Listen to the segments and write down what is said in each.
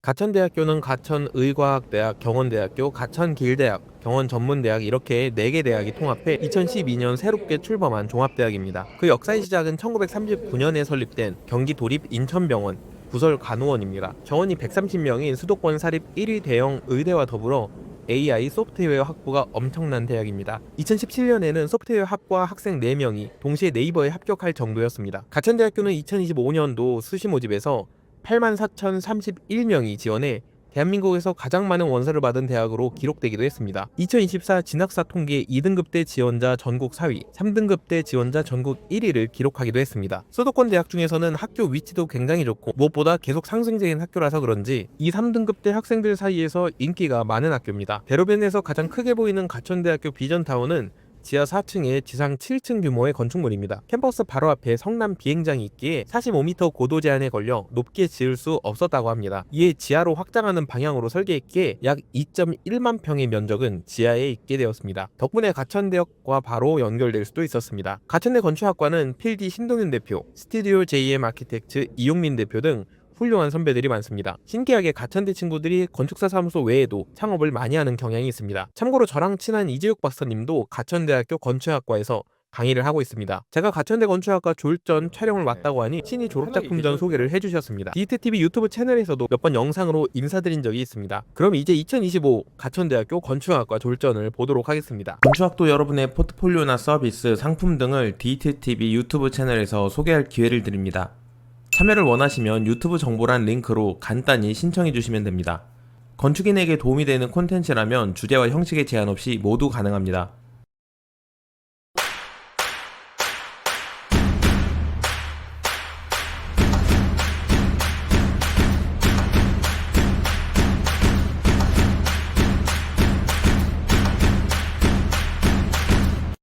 가천대학교는 가천의과학대학, 경원대학교, 가천길대학, 경원전문대학 이렇게 4개 대학이 통합해 2012년 새롭게 출범한 종합대학입니다. 그 역사의 시작은 1939년에 설립된 경기도립 인천병원 부설간호원입니다. 정원이 130명인 수도권 사립 1위 대형 의대와 더불어 AI 소프트웨어 학부가 엄청난 대학입니다. 2017년에는 소프트웨어 학과 학생 4명이 동시에 네이버에 합격할 정도였습니다. 가천대학교는 2025년도 수시 모집에서 84,031명이 지원해 대한민국에서 가장 많은 원서를 받은 대학으로 기록되기도 했습니다. 2024 진학사 통계 2등급 대 지원자 전국 4위, 3등급 대 지원자 전국 1위를 기록하기도 했습니다. 수도권 대학 중에서는 학교 위치도 굉장히 좋고 무엇보다 계속 상승적인 학교라서 그런지 2, 3등급 대 학생들 사이에서 인기가 많은 학교입니다. 대로변에서 가장 크게 보이는 가천대학교 비전타워는 지하 4층에 지상 7층 규모의 건축물입니다. 캠퍼스 바로 앞에 성남 비행장이 있기에 45m 고도 제한에 걸려 높게 지을 수 없었다고 합니다. 이에 지하로 확장하는 방향으로 설계했기에 약 2.1만 평의 면적은 지하에 있게 되었습니다. 덕분에 가천대학과 바로 연결될 수도 있었습니다. 가천대 건축학과는 필디 신동윤 대표, 스튜디오 JM 아키텍트 이용민 대표 등 훌륭한 선배들이 많습니다. 신기하게 가천대 친구들이 건축사 사무소 외에도 창업을 많이 하는 경향이 있습니다. 참고로 저랑 친한 이재욱 박사님도 가천대학교 건축학과에서 강의를 하고 있습니다. 제가 가천대 건축학과 졸전 촬영을 왔다고 하니 친히 졸업작품전 소개를 해주셨습니다. 디지트TV 유튜브 채널에서도 몇 번 영상으로 인사드린 적이 있습니다. 그럼 이제 2025 가천대학교 건축학과 졸전을 보도록 하겠습니다. 건축학도 여러분의 포트폴리오나 서비스, 상품 등을 디지트TV 유튜브 채널에서 소개할 기회를 드립니다. 참여를 원하시면 유튜브 정보란 링크로 간단히 신청해 주시면 됩니다. 건축인에게 도움이 되는 콘텐츠라면 주제와 형식에 제한 없이 모두 가능합니다.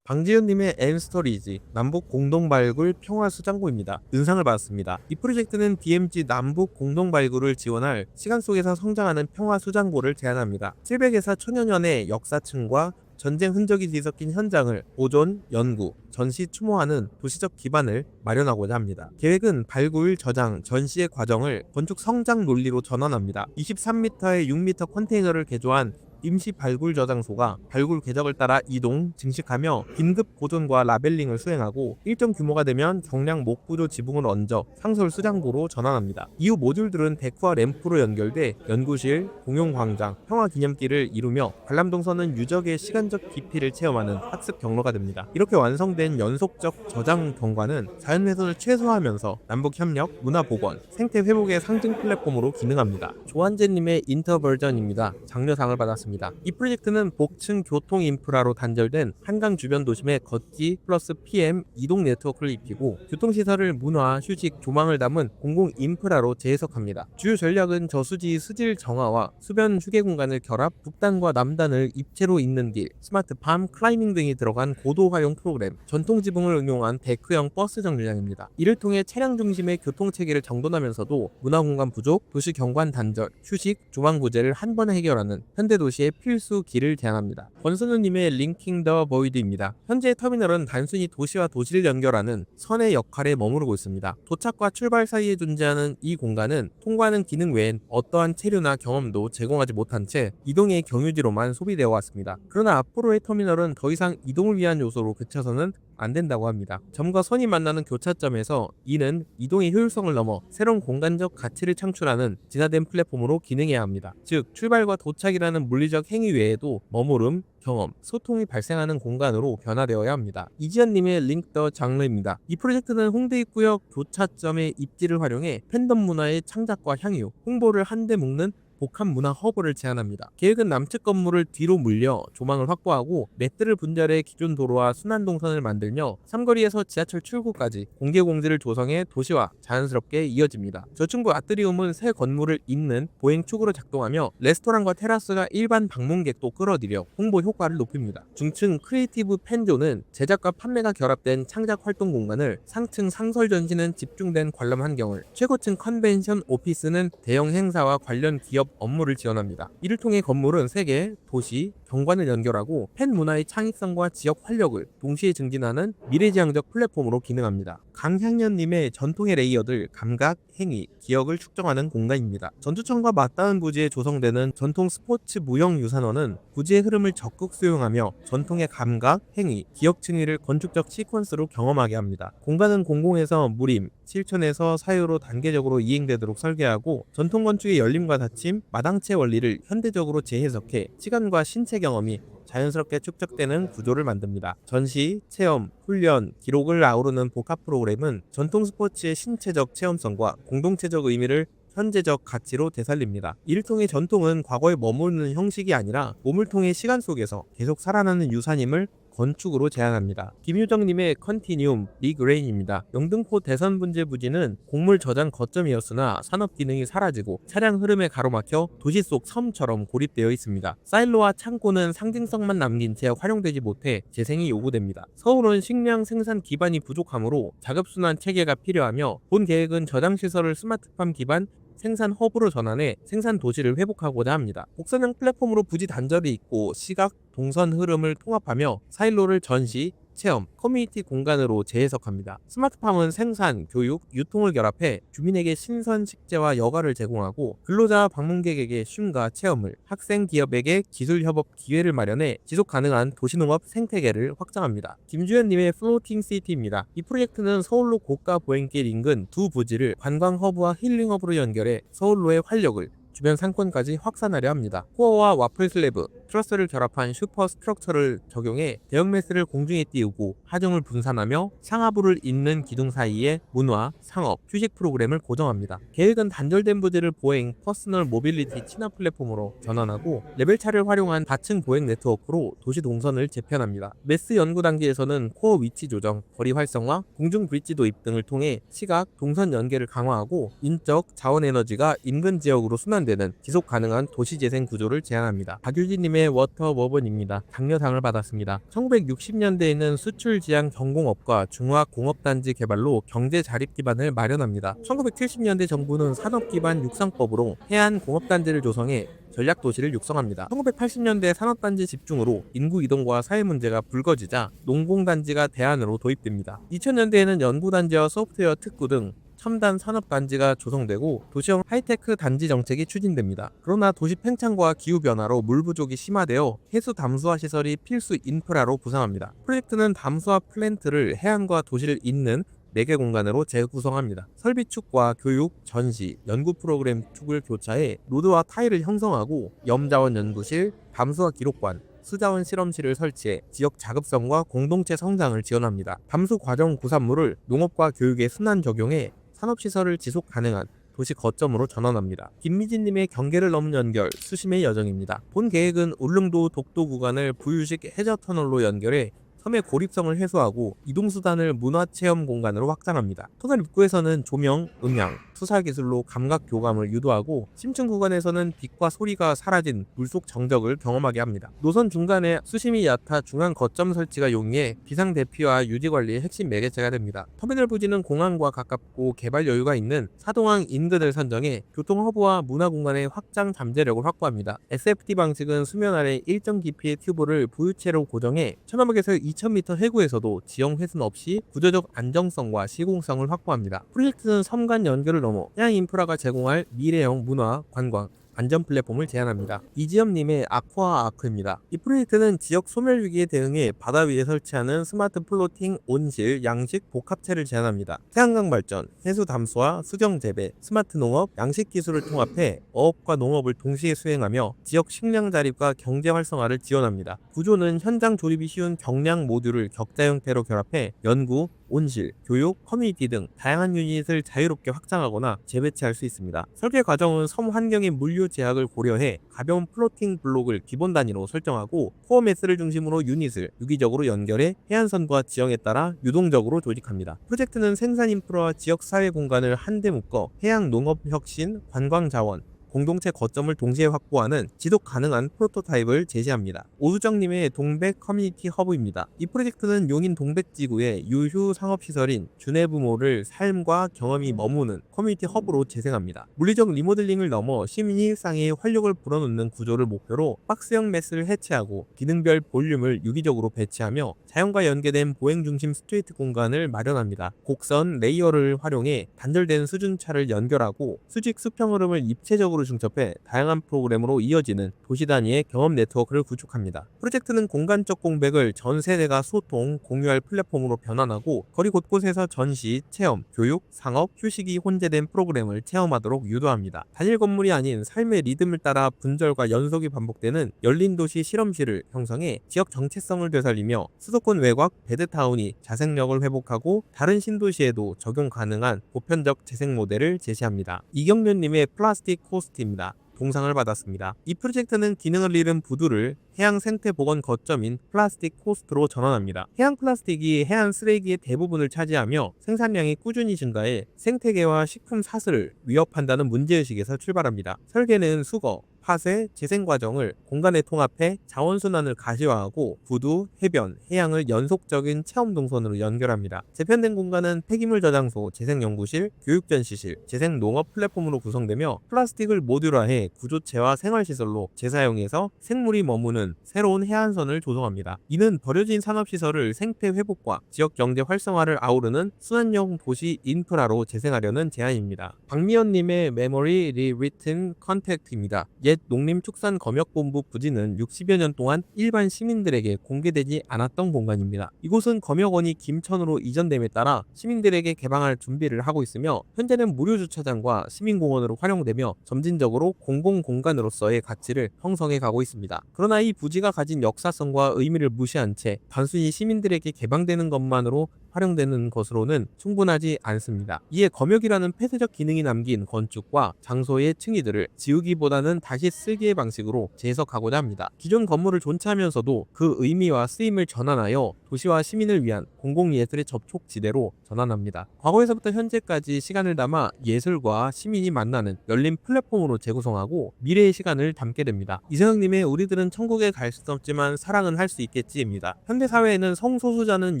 방지현님의 N스토리지 남북 공동 발굴 평화 수장고입니다. 은상을 받았습니다. 이 프로젝트는 DMZ 남북 공동 발굴을 지원할 시간 속에서 성장하는 평화 수장고를 제안합니다. 700에서 1000여 년의 역사층과 전쟁 흔적이 뒤섞인 현장을 보존, 연구, 전시 추모하는 도시적 기반을 마련하고자 합니다. 계획은 발굴, 저장, 전시의 과정을 건축 성장 논리로 전환합니다. 23m의 6m 컨테이너를 개조한 임시 발굴 저장소가 발굴 궤적을 따라 이동, 증식하며 긴급 보존과 라벨링을 수행하고 일정 규모가 되면 경량 목구조 지붕을 얹어 상설 수장고로 전환합니다. 이후 모듈들은 데크와 램프로 연결돼 연구실, 공용광장, 평화기념길을 이루며 관람동선은 유적의 시간적 깊이를 체험하는 학습 경로가 됩니다. 이렇게 완성된 연속적 저장 경관은 자연훼손을 최소화하면서 남북협력, 문화복원, 생태회복의 상징 플랫폼으로 기능합니다. 조한재님의 인터버전입니다. 장려상을 받았습니다. 이 프로젝트는 복층 교통 인프라로 단절된 한강 주변 도심의 걷기 플러스 PM 이동 네트워크를 입히고 교통시설을 문화, 휴식, 조망을 담은 공공 인프라로 재해석합니다. 주요 전략은 저수지 수질 정화와 수변 휴게 공간을 결합, 북단과 남단을 입체로 잇는 길, 스마트팜, 클라이밍 등이 들어간 고도화용 프로그램, 전통 지붕을 응용한 데크형 버스 정류장입니다. 이를 통해 차량 중심의 교통체계를 정돈하면서도 문화공간 부족, 도시 경관 단절, 휴식, 조망 부재를 한 번에 해결하는 현대도시의 필수 길을 제안합니다. 권선우님의 링킹 더 보이드입니다. 현재 터미널은 단순히 도시와 도시를 연결하는 선의 역할에 머무르고 있습니다. 도착과 출발 사이에 존재하는 이 공간은 통과하는 기능 외엔 어떠한 체류나 경험도 제공하지 못한 채 이동의 경유지로만 소비되어 왔습니다. 그러나 앞으로의 터미널은 더 이상 이동을 위한 요소로 그쳐서는 안 된다고 합니다. 점과 선이 만나는 교차점에서 이는 이동의 효율성을 넘어 새로운 공간적 가치를 창출하는 진화된 플랫폼으로 기능해야 합니다. 즉 출발과 도착이라는 물리적 행위 외에도 머무름, 경험, 소통이 발생하는 공간으로 변화되어야 합니다. 이지연님의 링크 더 장르입니다. 이 프로젝트는 홍대 입구역 교차점의 입지를 활용해 팬덤 문화의 창작과 향유, 홍보를 한데 묶는 복합 문화 허브를 제안합니다. 계획은 남측 건물을 뒤로 물려 조망을 확보하고 매트를 분절해 기존 도로와 순환동선을 만들며 삼거리에서 지하철 출구까지 공개 공지를 조성해 도시와 자연스럽게 이어집니다. 저층부 아트리움은 새 건물을 잇는 보행축으로 작동하며 레스토랑과 테라스가 일반 방문객도 끌어들여 홍보 효과를 높입니다. 중층 크리에이티브 팬존은 제작과 판매가 결합된 창작 활동 공간을, 상층 상설 전시는 집중된 관람 환경을, 최고층 컨벤션 오피스는 대형 행사와 관련 기업 기업 업무를 지원합니다. 이를 통해 건물은 세계, 도시, 경관을 연결하고 팬 문화의 창의성과 지역 활력을 동시에 증진하는 미래지향적 플랫폼으로 기능합니다. 강향년님의 전통의 레이어들, 감각, 행위, 기억을 축적하는 공간입니다. 전주청과 맞닿은 부지에 조성되는 전통 스포츠 무형유산원은 부지의 흐름을 적극 수용하며 전통의 감각, 행위, 기억 층위를 건축적 시퀀스로 경험하게 합니다. 공간은 공공에서 무림, 실촌에서 사유로 단계적으로 이행되도록 설계하고 전통 건축의 열림과 닫힘, 마당체 원리를 현대적으로 재해석해 시간과 신체 경험이 자연스럽게 축적되는 구조를 만듭니다. 전시, 체험, 훈련, 기록을 아우르는 복합 프로그램은 전통 스포츠의 신체적 체험성과 공동체적 의미를 현재적 가치로 되살립니다. 이를 통해 전통은 과거에 머무르는 형식이 아니라 몸을 통해 시간 속에서 계속 살아나는 유산임을 건축으로 제안합니다. 김유정님의 컨티뉴움 리그레인입니다. 영등포 대선분재 부지는 곡물 저장 거점이었으나 산업 기능이 사라지고 차량 흐름에 가로막혀 도시 속 섬처럼 고립되어 있습니다. 사일로와 창고는 상징성만 남긴 채 활용되지 못해 재생이 요구됩니다. 서울은 식량 생산 기반이 부족하므로 자급순환 체계가 필요하며 본 계획은 저장시설을 스마트팜 기반 생산 허브로 전환해 생산 도시를 회복하고자 합니다. 곡선형 플랫폼으로 부지 단절이 있고 시각, 동선 흐름을 통합하며 사일로를 전시, 체험, 커뮤니티 공간으로 재해석합니다. 스마트팜은 생산, 교육, 유통을 결합해 주민에게 신선 식재와 여가를 제공하고 근로자와 방문객에게 쉼과 체험을, 학생 기업에게 기술 협업 기회를 마련해 지속 가능한 도시농업 생태계를 확장합니다. 김주현님의 플로팅 시티입니다. 이 프로젝트는 서울로 고가 보행길 인근 두 부지를 관광 허브와 힐링 허브로 연결해 서울로의 활력을 주변 상권까지 확산하려 합니다. 코어와 와플 슬래브, 트러스를 결합한 슈퍼 스트럭처를 적용해 대형 매스를 공중에 띄우고 하중을 분산하며 상하부를 잇는 기둥 사이에 문화, 상업, 휴식 프로그램을 고정합니다. 계획은 단절된 부지를 보행, 퍼스널 모빌리티 친화 플랫폼으로 전환하고 레벨차를 활용한 다층 보행 네트워크로 도시 동선을 재편합니다. 매스 연구 단계에서는 코어 위치 조정, 거리 활성화, 공중 브릿지 도입 등을 통해 시각, 동선 연계를 강화하고 인적, 자원 에너지가 인근 지역으로 순환되는 지속 가능한 도시 재생 구조를 제안합니다. 박유진님의 워터 워번입니다. 장려상을 받았습니다. 1960년대에는 수출 지향 전공업과 중화 공업단지 개발로 경제 자립 기반을 마련합니다. 1970년대 정부는 산업 기반 육성법으로 해안 공업단지를 조성해 전략 도시를 육성합니다. 1980년대 산업단지 집중으로 인구 이동과 사회 문제가 불거지자 농공단지가 대안으로 도입됩니다. 2000년대에는 연구단지와 소프트웨어 특구 등 첨단 산업단지가 조성되고 도시형 하이테크 단지 정책이 추진됩니다. 그러나 도시 팽창과 기후변화로 물 부족이 심화되어 해수 담수화 시설이 필수 인프라로 부상합니다. 프로젝트는 담수화 플랜트를 해안과 도시를 잇는 4개 공간으로 재구성합니다. 설비 축과 교육, 전시, 연구 프로그램 축을 교차해 노드와 타일을 형성하고 염자원 연구실, 담수화 기록관, 수자원 실험실을 설치해 지역 자급성과 공동체 성장을 지원합니다. 담수 과정 구산물을 농업과 교육에 순환 적용해 산업시설을 지속 가능한 도시 거점으로 전환합니다. 김미진님의 경계를 넘은 연결, 수심의 여정입니다. 본 계획은 울릉도 독도 구간을 부유식 해저터널로 연결해 섬의 고립성을 해소하고 이동수단을 문화체험 공간으로 확장합니다. 터널 입구에서는 조명, 음향, 투사 기술로 감각 교감을 유도하고 심층 구간에서는 빛과 소리가 사라진 물속 정적을 경험하게 합니다. 노선 중간에 수심이 얕아 중앙 거점 설치가 용이해 비상 대피와 유지 관리의 핵심 매개체가 됩니다. 터미널 부지는 공항과 가깝고 개발 여유가 있는 사동항 인근을 선정해 교통 허브와 문화 공간의 확장 잠재력을 확보합니다. SFT 방식은 수면 아래 일정 깊이의 튜브를 부유체로 고정해 1,500에서 2,000m 해구에서도 지형 훼손 없이 구조적 안정성과 시공성을 확보합니다. 프로젝트는 섬 간 연결을 넘어 해양 인프라가 제공할 미래형 문화, 관광, 안전 플랫폼을 제안합니다. 이지엽님의 아쿠아 아크입니다. 이 프로젝트는 지역 소멸 위기에 대응해 바다 위에 설치하는 스마트 플로팅 온실 양식 복합체를 제안합니다. 태양광 발전, 해수 담수화, 수정 재배, 스마트 농업, 양식 기술을 통합해 어업과 농업을 동시에 수행하며 지역 식량 자립과 경제 활성화를 지원합니다. 구조는 현장 조립이 쉬운 경량 모듈을 격자 형태로 결합해 연구, 온실, 교육, 커뮤니티 등 다양한 유닛을 자유롭게 확장하거나 재배치할 수 있습니다. 설계 과정은 섬 환경의 물류 제약을 고려해 가벼운 플로팅 블록을 기본 단위로 설정하고 코어 매스를 중심으로 유닛을 유기적으로 연결해 해안선과 지형에 따라 유동적으로 조직합니다. 프로젝트는 생산 인프라와 지역 사회 공간을 한데 묶어 해양 농업 혁신, 관광 자원, 공동체 거점을 동시에 확보하는 지속 가능한 프로토타입을 제시합니다. 오수정님의 동백 커뮤니티 허브입니다. 이 프로젝트는 용인 동백지구의 유휴 상업시설인 주네부모를 삶과 경험이 머무는 커뮤니티 허브로 재생합니다. 물리적 리모델링을 넘어 시민이 일상에 활력을 불어넣는 구조를 목표로 박스형 매스를 해체하고 기능별 볼륨을 유기적으로 배치하며 자연과 연계된 보행 중심 스트리트 공간을 마련합니다. 곡선 레이어를 활용해 단절된 수준차를 연결하고 수직 수평 흐름을 입체적으로 중첩해 다양한 프로그램으로 이어지는 도시 단위의 경험 네트워크를 구축합니다. 프로젝트는 공간적 공백을 전 세대가 소통, 공유할 플랫폼으로 변환하고 거리 곳곳에서 전시, 체험, 교육, 상업, 휴식이 혼재된 프로그램을 체험하도록 유도합니다. 단일 건물이 아닌 삶의 리듬을 따라 분절과 연속이 반복되는 열린 도시 실험실을 형성해 지역 정체성을 되살리며 수도권 외곽 베드타운이 자생력을 회복하고 다른 신도시에도 적용 가능한 보편적 재생 모델을 제시합니다. 이경련님의 플라스틱 코스트입니다. 동상을 받았습니다. 이 프로젝트는 기능을 잃은 부두를 해양 생태 보건 거점인 플라스틱 코스트로 전환합니다. 해양 플라스틱이 해안 쓰레기의 대부분을 차지하며 생산량이 꾸준히 증가해 생태계와 식품 사슬을 위협한다는 문제의식에서 출발합니다. 설계는 수거, 파쇄, 재생 과정을 공간에 통합해 자원순환을 가시화하고 부두, 해변, 해양을 연속적인 체험 동선으로 연결합니다. 재편된 공간은 폐기물 저장소, 재생연구실, 교육전시실, 재생농업 플랫폼으로 구성되며 플라스틱을 모듈화해 구조체와 생활시설로 재사용해서 생물이 머무는 새로운 해안선을 조성합니다. 이는 버려진 산업시설을 생태 회복과 지역 경제 활성화를 아우르는 순환형 도시 인프라로 재생하려는 제안입니다. 박미연님의 메모리 리리튼 컨택트입니다. 옛 농림축산검역본부 부지는 60여 년 동안 일반 시민들에게 공개되지 않았던 공간입니다. 이곳은 검역원이 김천으로 이전됨에 따라 시민들에게 개방할 준비를 하고 있으며 현재는 무료 주차장과 시민공원으로 활용되며 점진적으로 공공공간으로서의 가치를 형성해 가고 있습니다. 그러나 이 부지가 가진 역사성과 의미를 무시한 채 단순히 시민들에게 개방되는 것만으로 활용되는 것으로는 충분하지 않습니다. 이에 검역이라는 폐쇄적 기능이 남긴 건축과 장소의 층위들을 지우기보다는 다시 쓰기의 방식으로 재해석하고자 합니다. 기존 건물을 존치하면서도 그 의미와 쓰임을 전환하여 도시와 시민을 위한 공공예술의 접촉지대로 전환합니다. 과거에서부터 현재까지 시간을 담아 예술과 시민이 만나는 열린 플랫폼으로 재구성하고 미래의 시간을 담게 됩니다. 이세영님의 우리들은 천국에 갈 수 없지만 사랑은 할 수 있겠지입니다. 현대사회에는 성소수자는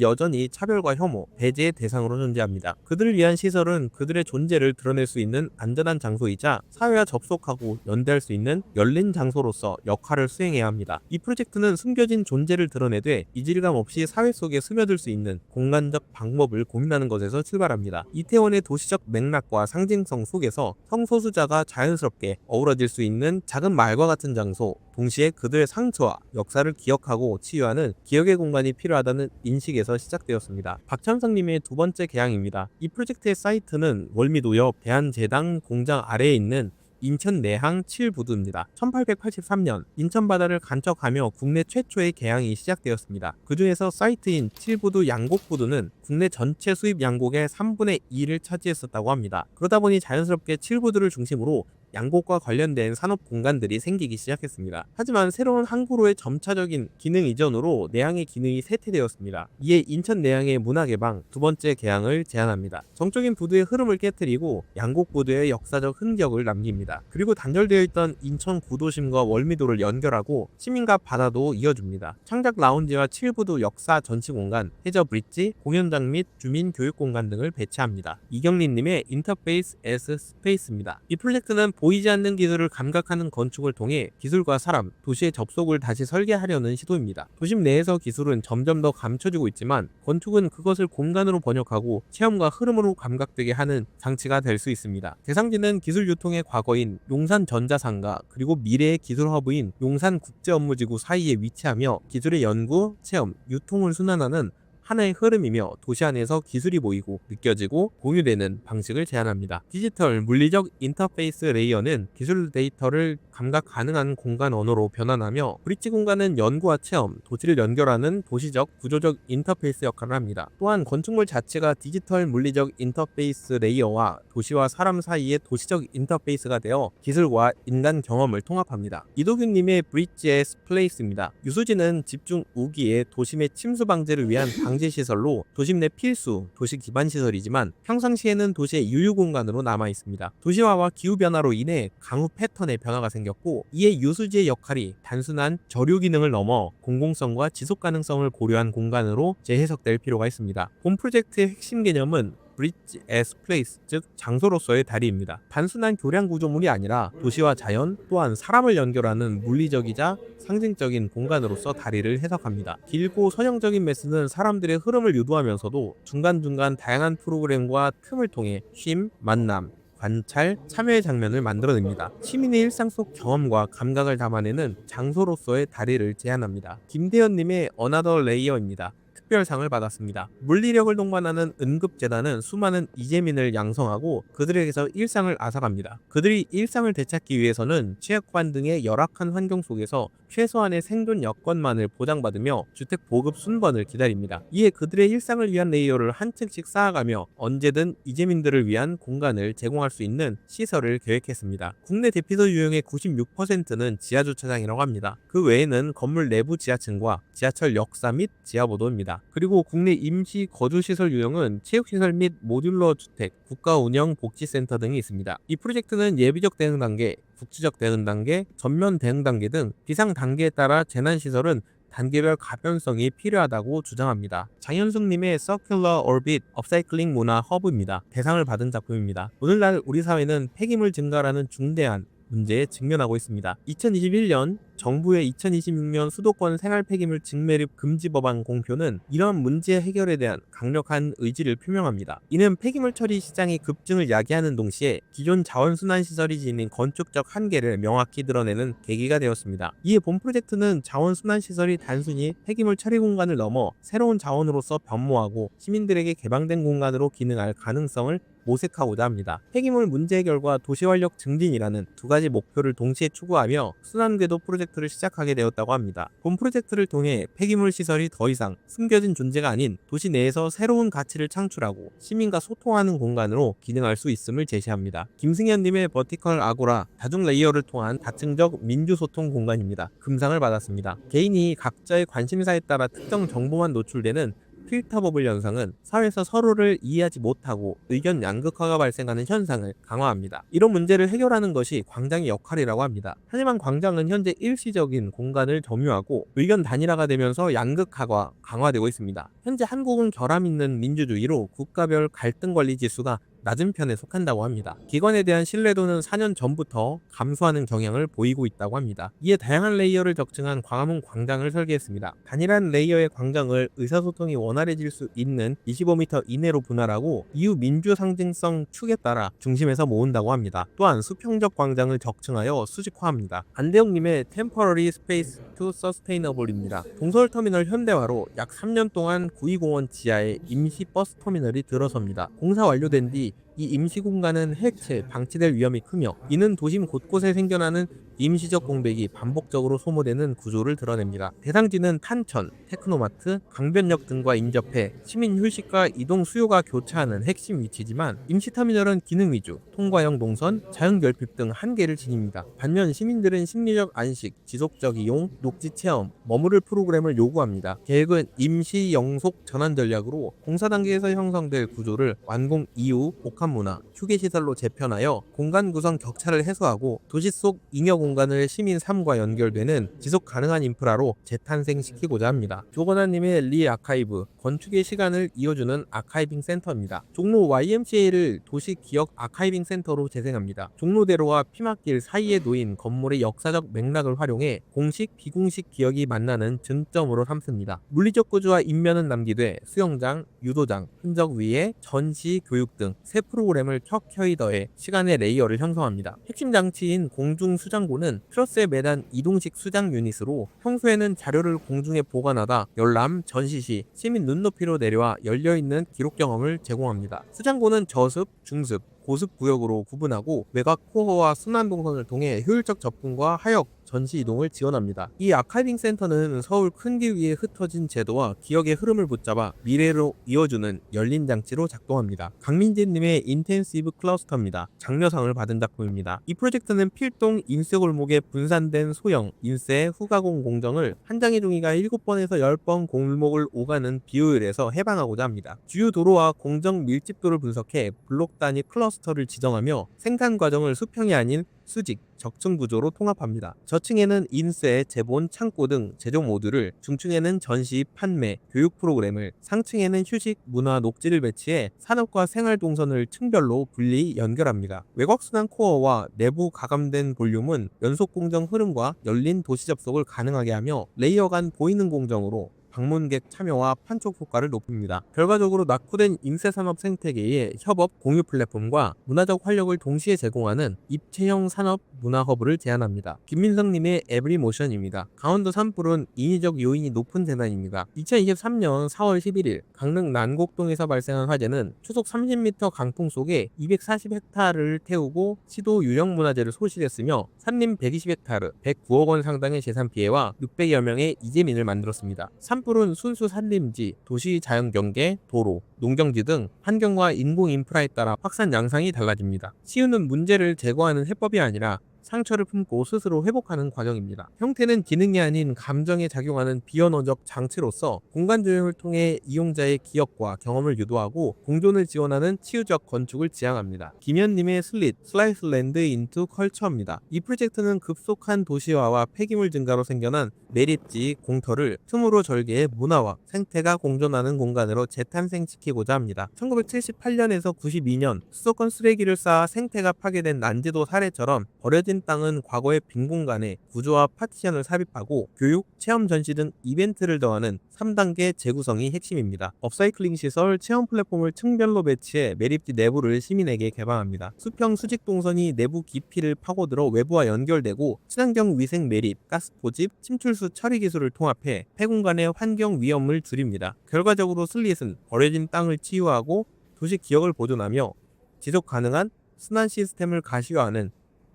여전히 차별과 혐오, 배제의 대상으로 존재합니다. 그들을 위한 시설은 그들의 존재를 드러낼 수 있는 안전한 장소이자 사회와 접속하고 연대할 수 있는 열린 장소로서 역할을 수행해야 합니다. 이 프로젝트는 숨겨진 존재를 드러내되 이질감 없이 사회 속에 스며들 수 있는 공간적 방법을 고민하는 것에서 출발합니다. 이태원의 도시적 맥락과 상징성 속에서 성소수자가 자연스럽게 어우러질 수 있는 작은 마을과 같은 장소, 동시에 그들의 상처와 역사를 기억하고 치유하는 기억의 공간이 필요하다는 인식에서 시작되었습니다. 박찬성님의 두 번째 개항입니다. 이 프로젝트의 사이트는 월미도 옆 대한제당 공장 아래에 있는 인천 내항 7부두입니다. 1883년 인천 바다를 간척하며 국내 최초의 개항이 시작되었습니다. 그 중에서 사이트인 7부두 양곡부두는 국내 전체 수입 양곡의 3분의 2를 차지했었다고 합니다. 그러다 보니 자연스럽게 7부두를 중심으로 양곡과 관련된 산업 공간들이 생기기 시작했습니다. 하지만 새로운 항구로의 점차적인 기능 이전으로 내항의 기능이 쇠퇴되었습니다. 이에 인천 내항의 문화 개방 두 번째 개항을 제안합니다. 정적인 부두의 흐름을 깨뜨리고 양곡 부두의 역사적 흔적을 남깁니다. 그리고 단절되어 있던 인천 구도심과 월미도를 연결하고 시민과 바다도 이어줍니다. 창작 라운지와 7부두 역사 전시 공간, 해저 브릿지, 공연장 및 주민 교육 공간 등을 배치합니다. 이경린님의 인터페이스 S 스페이스입니다. 이 프로젝트는 보이지 않는 기술을 감각하는 건축을 통해 기술과 사람, 도시의 접속을 다시 설계하려는 시도입니다. 도심 내에서 기술은 점점 더 감춰지고 있지만 건축은 그것을 공간으로 번역하고 체험과 흐름으로 감각되게 하는 장치가 될 수 있습니다. 대상지는 기술 유통의 과거인 용산전자상가 그리고 미래의 기술 허브인 용산국제업무지구 사이에 위치하며 기술의 연구, 체험, 유통을 순환하는 하나의 흐름이며 도시 안에서 기술이 보이고 느껴지고 공유되는 방식을 제안합니다. 디지털 물리적 인터페이스 레이어는 기술 데이터를 감각 가능한 공간 언어로 변환하며 브릿지 공간은 연구와 체험, 도시를 연결하는 도시적 구조적 인터페이스 역할을 합니다. 또한 건축물 자체가 디지털 물리적 인터페이스 레이어와 도시와 사람 사이의 도시적 인터페이스가 되어 기술과 인간 경험을 통합합니다. 이도균님의 브릿지의 플레이스입니다. 유수지는 집중 우기에 도심의 침수 방제를 위한 방지 시설로 도심 내 필수 도시 기반 시설이지만 평상시에는 도시의 유휴 공간으로 남아 있습니다. 도시화와 기후 변화로 인해 강우 패턴의 변화가 생겼고, 이에 유수지의 역할이 단순한 저류 기능을 넘어 공공성과 지속 가능성을 고려한 공간으로 재해석될 필요가 있습니다. 본 프로젝트의 핵심 개념은 Bridge as Place, 즉 장소로서의 다리입니다. 단순한 교량 구조물이 아니라 도시와 자연 또한 사람을 연결하는 물리적이자 상징적인 공간으로서 다리를 해석합니다. 길고 선형적인 메스는 사람들의 흐름을 유도하면서도 중간중간 다양한 프로그램과 틈을 통해 쉼, 만남, 관찰, 참여의 장면을 만들어냅니다. 시민의 일상 속 경험과 감각을 담아내는 장소로서의 다리를 제안합니다. 김대현님의 Another Layer입니다. 특별상을 받았습니다. 물리력을 동반하는 응급재단은 수많은 이재민을 양성하고 그들에게서 일상을 앗아갑니다. 그들이 일상을 되찾기 위해서는 취약관 등의 열악한 환경 속에서 최소한의 생존 여건만을 보장받으며 주택 보급 순번을 기다립니다. 이에 그들의 일상을 위한 레이어를 한 층씩 쌓아가며 언제든 이재민들을 위한 공간을 제공할 수 있는 시설을 계획했습니다. 국내 대피소 유형의 96%는 지하주차장이라고 합니다. 그 외에는 건물 내부 지하층과 지하철 역사 및 지하보도입니다. 그리고 국내 임시 거주시설 유형은 체육시설 및 모듈러 주택, 국가운영 복지센터 등이 있습니다. 이 프로젝트는 예비적 대응 단계, 국지적 대응 단계, 전면 대응 단계 등 비상 단계에 따라 재난시설은 단계별 가변성이 필요하다고 주장합니다. 장현숙님의 Circular Orbit 업사이클링 문화 허브입니다. 대상을 받은 작품입니다. 오늘날 우리 사회는 폐기물 증가라는 중대한 문제에 직면하고 있습니다. 2021년 정부의 2026년 수도권 생활 폐기물 직매립 금지 법안 공표는 이러한 문제 해결에 대한 강력한 의지를 표명합니다. 이는 폐기물 처리 시장의 급증을 야기하는 동시에 기존 자원순환시설이 지닌 건축적 한계를 명확히 드러내는 계기가 되었습니다. 이에 본 프로젝트는 자원순환시설이 단순히 폐기물 처리 공간을 넘어 새로운 자원으로서 변모하고 시민들에게 개방된 공간으로 기능할 가능성을 모색하고자 합니다. 폐기물 문제 해결과 도시활력 증진이라는 두 가지 목표를 동시에 추구하며 순환궤도 프로젝트를 시작하게 되었다고 합니다. 본 프로젝트를 통해 폐기물 시설이 더 이상 숨겨진 존재가 아닌 도시 내에서 새로운 가치를 창출하고 시민과 소통하는 공간으로 기능할 수 있음을 제시합니다. 김승현님의 버티컬 아고라 다중 레이어를 통한 다층적 민주소통 공간입니다. 금상을 받았습니다. 개인이 각자의 관심사에 따라 특정 정보만 노출되는 필터 버블 현상은 사회에서 서로를 이해하지 못하고 의견 양극화가 발생하는 현상을 강화합니다. 이런 문제를 해결하는 것이 광장의 역할이라고 합니다. 하지만 광장은 현재 일시적인 공간을 점유하고 의견 단일화가 되면서 양극화가 강화되고 있습니다. 현재 한국은 결함 있는 민주주의로 국가별 갈등 관리 지수가 낮은 편에 속한다고 합니다. 기관에 대한 신뢰도는 4년 전부터 감소하는 경향을 보이고 있다고 합니다. 이에 다양한 레이어를 적층한 광화문 광장을 설계했습니다. 단일한 레이어의 광장을 의사소통이 원활해질 수 있는 25m 이내로 분할하고 이후 민주 상징성 축에 따라 중심에서 모은다고 합니다. 또한 수평적 광장을 적층하여 수직화합니다. 안대영님의 Temporary Space to Sustainable입니다. 동서울터미널 현대화로 약 3년 동안 구이공원 지하에 임시 버스 터미널이 들어섭니다. 공사 완료된 뒤 이 임시 공간은 해체, 방치될 위험이 크며 이는 도심 곳곳에 생겨나는 임시적 공백이 반복적으로 소모되는 구조를 드러냅니다. 대상지는 탄천, 테크노마트, 강변역 등과 인접해 시민 휴식과 이동 수요가 교차하는 핵심 위치지만 임시터미널은 기능 위주, 통과형 동선, 자연결핍 등 한계를 지닙니다. 반면 시민들은 심리적 안식, 지속적 이용, 녹지 체험, 머무를 프로그램을 요구합니다. 계획은 임시 영속 전환 전략으로 공사 단계에서 형성될 구조를 완공 이후 복합문화, 휴게시설로 재편하여 공간 구성 격차를 해소하고 도시 속 잉여 공간을 시민 삶과 연결되는 지속 가능한 인프라로 재탄생시키고자 합니다. 조건아님의 리 아카이브, 건축의 시간을 이어주는 아카이빙 센터입니다. 종로 YMCA를 도시 기억 아카이빙 센터로 재생합니다. 종로대로와 피막길 사이에 놓인 건물의 역사적 맥락을 활용해 공식, 비공식 기억이 만나는 쟁점으로 삼습니다. 물리적 구조와 인면은 남기되 수영장, 유도장, 흔적 위에 전시, 교육 등 새 프로그램을 켜켜이 더해 시간의 레이어를 형성합니다. 핵심 장치인 공중 수장고는 트러스에 매단 이동식 수장 유닛으로 평소에는 자료를 공중에 보관하다 열람, 전시 시 시민 눈높이로 내려와 열려있는 기록 경험을 제공합니다. 수장고는 저습, 중습, 고습 구역으로 구분하고 외곽 코어와 순환 동선을 통해 효율적 접근과 하역, 전시 이동을 지원합니다. 이 아카이빙 센터는 서울 큰 길 위에 흩어진 제도와 기억의 흐름을 붙잡아 미래로 이어주는 열린 장치로 작동합니다. 강민재님의 인텐시브 클러스터입니다. 장려상을 받은 작품입니다. 이 프로젝트는 필동 인쇄 골목에 분산된 소형 인쇄 후가공 공정을 한 장의 종이가 7번에서 10번 골목을 오가는 비효율에서 해방하고자 합니다. 주요 도로와 공정 밀집도를 분석해 블록 단위 클러스터를 지정하며 생산 과정을 수평이 아닌 수직, 적층 구조로 통합합니다. 저층에는 인쇄, 제본, 창고 등 제조 모듈을, 중층에는 전시, 판매, 교육 프로그램을, 상층에는 휴식, 문화, 녹지를 배치해 산업과 생활 동선을 층별로 분리 연결합니다. 외곽순환 코어와 내부 가감된 볼륨은 연속 공정 흐름과 열린 도시 접속을 가능하게 하며 레이어 간 보이는 공정으로 방문객 참여와 판촉 효과를 높입니다. 결과적으로 낙후된 인쇄산업 생태계의 협업 공유 플랫폼과 문화적 활력을 동시에 제공하는 입체형 산업 문화 허브를 제안합니다. 김민성님의 에브리모션입니다. 강원도 산불은 인위적 요인이 높은 재난입니다. 2023년 4월 11일 강릉 난곡동에서 발생한 화재는 초속 30m 강풍 속에 240헥타르를 태우고 시도 유형문화재를 소실했으며 산림 120헥타르, 109억 원 상당의 재산 피해와 600여 명의 이재민을 만들었습니다. 산불은 순수 산림지, 도시 자연 경계, 도로, 농경지 등 환경과 인공 인프라에 따라 확산 양상이 달라집니다. 치유는 문제를 제거하는 해법이 아니라 상처를 품고 스스로 회복하는 과정입니다. 형태는 기능이 아닌 감정에 작용하는 비언어적 장치로서 공간 조형을 통해 이용자의 기억과 경험을 유도하고 공존을 지원하는 치유적 건축을 지향합니다. 김현님의 슬라이스 랜드 인투 컬처입니다. 이 프로젝트는 급속한 도시화와 폐기물 증가로 생겨난 매립지, 공터를 틈으로 절개해 문화와 생태가 공존하는 공간으로 재탄생시키고자 합니다. 1978년에서 92년 수도권 쓰레기를 쌓아 생태가 파괴된 난제도 사례처럼 버려진 땅은 과거의 빈 공간에 구조화 파티션을 삽입하고 교육, 체험 전시 등 이벤트를 더하는 3단계 재구성이 핵심입니다. 업사이클링 시설, 체험 플랫폼을 층별로 배치해 매립지 내부를 시민에게 개방합니다. 수평 수직 동선이 내부 깊이를 파고들어 외부와 연결되고 친환경 위생 매립, 가스 포집, 침출수 처리 기술을 통합해 폐공간의 환경 위험을 줄입니다. 결과적으로 슬릿은 버려진 땅을 치유하고 도시 기억을 보존하며 지속 가능한 순환 시스템을 가시화하는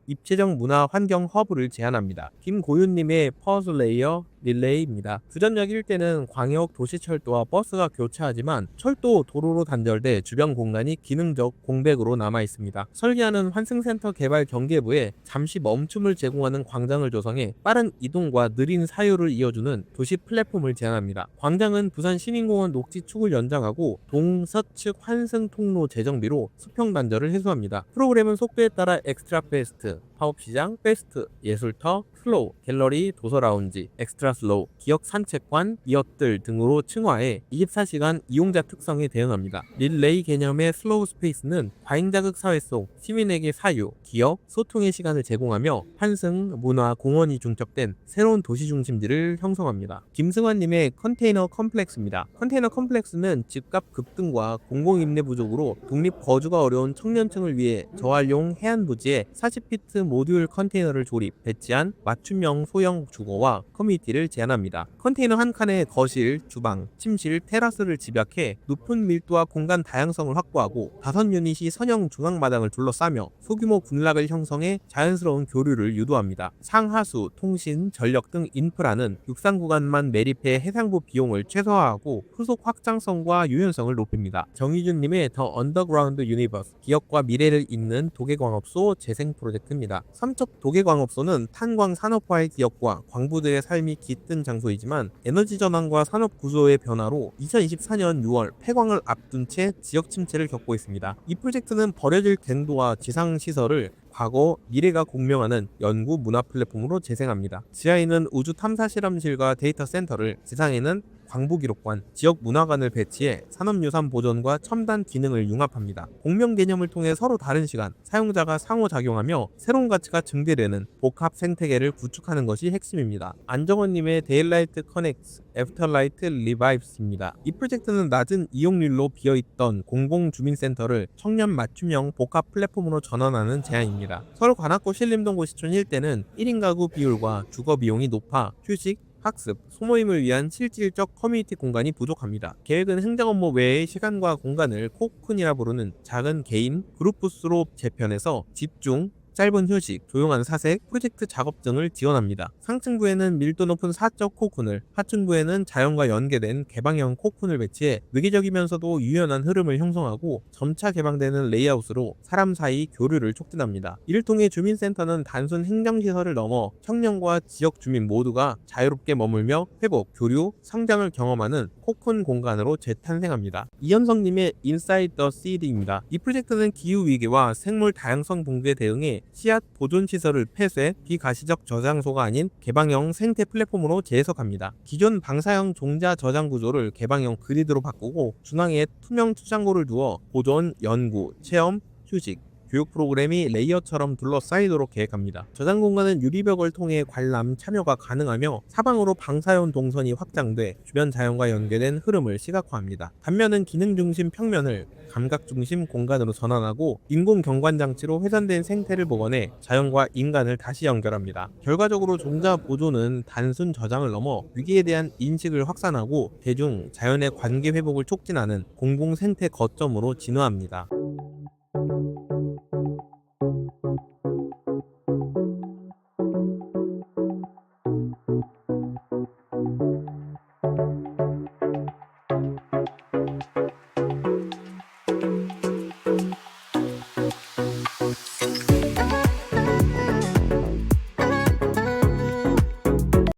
입체적 문화 환경 허브를 제안합니다. 김고윤님의 퍼즐 레이어 릴레이입니다. 주전역 일대는 광역 도시철도와 버스가 교차하지만 철도 도로로 단절돼 주변 공간이 기능적 공백으로 남아 있습니다. 설계하는 환승센터 개발 경계부에 잠시 멈춤을 제공하는 광장을 조성해 빠른 이동과 느린 사유를 이어주는 도시 플랫폼을 제안합니다. 광장은 부산 시민공원 녹지축을 연장하고 동서측 환승 통로 재정비로 수평 단절을 해소합니다. 프로그램은 속도에 따라 엑스트라 페스트, 파업시장, 페스트, 예술터, 슬로우, 갤러리, 도서라운지, 엑스트라 슬로우, 기억 산책관, 이엇들 등으로 층화해 24시간 이용자 특성에 대응합니다. 릴레이 개념의 슬로우 스페이스는 과잉자극 사회 속 시민에게 사유, 기억, 소통의 시간을 제공하며 환승, 문화, 공원이 중첩된 새로운 도시 중심지를 형성합니다. 김승환님의 컨테이너 컴플렉스입니다. 컨테이너 컴플렉스는 집값 급등과 공공임대 부족으로 독립 거주가 어려운 청년층을 위해 저활용 해안 부지에 40피트 모듈 컨테이너를 조립, 배치한 맞춤형 소형 주거와 커뮤니티를 제안합니다. 컨테이너 한 칸에 거실, 주방, 침실, 테라스를 집약해 높은 밀도와 공간 다양성을 확보하고 5유닛이 선형 중앙마당을 둘러싸며 소규모 군락을 형성해 자연스러운 교류를 유도합니다. 상하수, 통신, 전력 등 인프라는 육상 구간만 매립해 해상부 비용을 최소화하고 후속 확장성과 유연성을 높입니다. 정희준님의 더 언더그라운드 유니버스, 기억과 미래를 잇는 도계광업소 재생 프로젝트입니다. 삼척 도계광업소는 탄광 산업화의 기업과 광부들의 삶이 깃든 장소이지만 에너지 전환과 산업 구조의 변화로 2024년 6월 폐광을 앞둔 채 지역 침체를 겪고 있습니다. 이 프로젝트는 버려질 갱도와 지상시설을 과거, 미래가 공명하는 연구 문화 플랫폼으로 재생합니다. 지하에는 우주 탐사 실험실과 데이터 센터를, 지상에는 광부기록관, 지역 문화관을 배치해 산업유산 보존과 첨단 기능을 융합합니다. 공명 개념을 통해 서로 다른 시간, 사용자가 상호작용하며 새로운 가치가 증대되는 복합 생태계를 구축하는 것이 핵심입니다. 안정원님의 데일라이트 커넥트, 애프터라이트 리바이브스입니다. 이 프로젝트는 낮은 이용률로 비어있던 공공주민센터를 청년 맞춤형 복합 플랫폼으로 전환하는 제안입니다. 서울 관악구 신림동 고시촌 일대는 1인 가구 비율과 주거 비용이 높아 휴식, 학습, 소모임을 위한 실질적 커뮤니티 공간이 부족합니다. 계획은 행정 업무 외의 시간과 공간을 코쿤이라 부르는 작은 개인 그룹 부스로 재편해서 집중, 짧은 휴식, 조용한 사색, 프로젝트 작업 등을 지원합니다. 상층부에는 밀도 높은 사적 코쿤을, 하층부에는 자연과 연계된 개방형 코쿤을 배치해 뇌기적이면서도 유연한 흐름을 형성하고 점차 개방되는 레이아웃으로 사람 사이 교류를 촉진합니다. 이를 통해 주민센터는 단순 행정시설을 넘어 청년과 지역 주민 모두가 자유롭게 머물며 회복, 교류, 성장을 경험하는 코쿤 공간으로 재탄생합니다. 이현성님의 인사이드 더 시티입니다. 이 프로젝트는 기후위기와 생물 다양성 붕괴에 대응해 씨앗 보존시설을 폐쇄, 비가시적 저장소가 아닌 개방형 생태 플랫폼으로 재해석합니다. 기존 방사형 종자 저장 구조를 개방형 그리드로 바꾸고 중앙에 투명 투장고를 두어 보존, 연구, 체험, 휴식, 교육 프로그램이 레이어처럼 둘러싸이도록 계획합니다. 저장 공간은 유리벽을 통해 관람, 참여가 가능하며 사방으로 방사형 동선이 확장돼 주변 자연과 연계된 흐름을 시각화합니다. 단면은 기능 중심 평면을 감각 중심 공간으로 전환하고 인공 경관 장치로 훼손된 생태를 복원해 자연과 인간을 다시 연결합니다. 결과적으로 종자 보존은 단순 저장을 넘어 위기에 대한 인식을 확산하고 대중, 자연의 관계 회복을 촉진하는 공공 생태 거점으로 진화합니다.